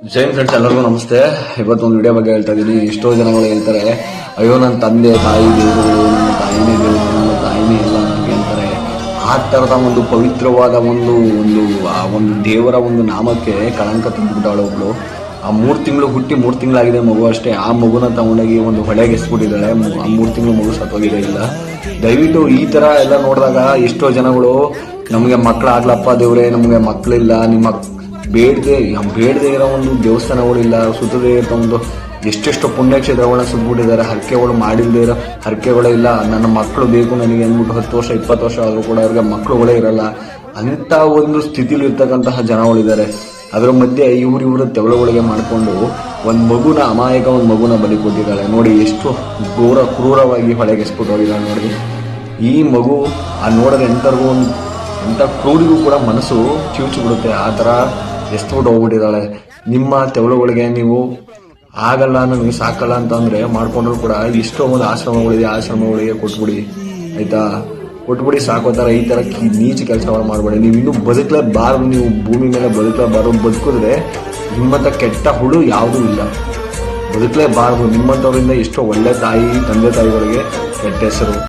ಜೈ friends, ಎಲ್ಲರಿಗೂ ನಮಸ್ತೆ. ಇವತ್ತೊಂದು ವಿಡಿಯೋ ಬಗ್ಗೆ ಹೇಳ್ತಾ ಇದ್ದೀನಿ. ಎಷ್ಟೋ ಜನಗಳು ಹೇಳ್ತಾರೆ, ಅಯ್ಯೋ ನನ್ನ ತಂದೆ ತಾಯಿ ದೇವರುಗಳು, ನನ್ನ ತಾಯಿನೇ ದೇವರು, ನನ್ನ ತಾಯಿನೇ ಎಲ್ಲ ನನಗೆ ಹೇಳ್ತಾರೆ. ಆ ಥರದ ಒಂದು ಪವಿತ್ರವಾದ ಒಂದು ದೇವರ ಒಂದು ನಾಮಕ್ಕೆ ಕಳಂಕ ತಂದುಬಿಟ್ಟಾಳು ಒಬ್ಳು. ಆ 3 ತಿಂಗಳು ಹುಟ್ಟಿ 3 ತಿಂಗಳಾಗಿದೆ ಮಗು ಅಷ್ಟೇ. ಆ ಮಗುನ ತಗೊಂಡೋಗಿ ಒಂದು ಹೊಳೆಗೆ ಎಸ್ಬಿಟ್ಟಿದ್ದಾಳೆ. ಆ 3 ತಿಂಗಳು ಮಗು ಸತ್ತೋಗಿದೆ. ಇಲ್ಲ, ದಯವಿಟ್ಟು ಈ ಥರ ಎಲ್ಲ ನೋಡಿದಾಗ ಎಷ್ಟೋ ಜನಗಳು ನಮಗೆ ಮಕ್ಕಳಾಗ್ಲಪ್ಪ ದೇವ್ರೆ, ನಮಗೆ ಮಕ್ಕಳಿಲ್ಲ, ನಿಮ್ಮ ಬೇಡದೆ ಇರೋ ಒಂದು ದೇವಸ್ಥಾನಗಳಿಲ್ಲ, ಸುತ್ತದೇ ಇರೋ ಒಂದು ಎಷ್ಟೆಷ್ಟು ಪುಣ್ಯಕ್ಷೇತ್ರಗಳನ್ನ ಸುತ್ಬಿಟ್ಟಿದ್ದಾರೆ. ಹರಕೆಗಳು ಮಾಡಿಲ್ಲದೆ ಇರೋ ಹರಕೆಗಳೇ ಇಲ್ಲ. ನನ್ನ ಮಕ್ಕಳು ಬೇಕು ನನಗೆ ಅಂದ್ಬಿಟ್ಟು 10 ವರ್ಷ 20 ವರ್ಷ ಆದರೂ ಕೂಡ ಅವ್ರಿಗೆ ಮಕ್ಕಳುಗಳೇ ಇರಲ್ಲ. ಅಂಥ ಒಂದು ಸ್ಥಿತಿಲಿ ಇರ್ತಕ್ಕಂತಹ ಜನಗಳಿದ್ದಾರೆ. ಅದರ ಮಧ್ಯೆ ಇವರು ತೆವಳುಗಳಿಗೆ ಮಾಡಿಕೊಂಡು ಒಂದು ಮಗುನ ಬಲಿ ಕೊಟ್ಟಿದ್ದಾಳೆ. ನೋಡಿ ಎಷ್ಟು ಕ್ರೂರವಾಗಿ ಹೊಳೆಗೆ ಎಸ್ಬಿಟ್ಟು ಹೋಗಿದ್ದಾಳೆ. ನೋಡಿ ಈ ಮಗು ನೋಡಿದ್ರೆ ಎಂಥ ಕ್ರೂರಿಗೂ ಕೂಡ ಮನಸ್ಸು ಚಿವುಚಿ ಬಿಡುತ್ತೆ. ಆ ಥರ ಎಸ್ಬಿಟ್ಟು ಹೋಗ್ಬಿಟ್ಟಿದ್ದಾಳೆ. ನಿಮ್ಮ ತೆವಳುಗಳಿಗೆ ನೀವು ಆಗಲ್ಲ, ನನಗೆ ಸಾಕಲ್ಲ ಅಂತಂದ್ರೆ ಮಾಡ್ಕೊಂಡ್ರು ಕೂಡ ಎಷ್ಟೋ ಒಂದು ಆಶ್ರಮಗಳಿಗೆ ಕೊಟ್ಬಿಡಿ, ಆಯ್ತಾ? ಕೊಟ್ಬಿಡಿ, ಸಾಕೋತಾರ. ಈ ತರ ನೀಚ ಕೆಲಸಗಳು ಮಾಡಬೇಡಿ. ನೀವು ಇನ್ನೂ ಬದುಕಲೇಬಾರದು, ನೀವು ಭೂಮಿ ಮೇಲೆ ಬದುಕಲೇಬಾರದು. ಬದುಕಿದ್ರೆ ನಿಮ್ಮಂತ ಕೆಟ್ಟ ಹುಳು ಯಾವುದೂ ಇಲ್ಲ, ಬದುಕಲೇಬಾರದು. ನಿಮ್ಮಂಥವರಿಂದ ಎಷ್ಟೋ ಒಳ್ಳೆ ತಂದೆ ತಾಯಿಗಳಿಗೆ ಕೆಟ್ಟ ಹೆಸರು.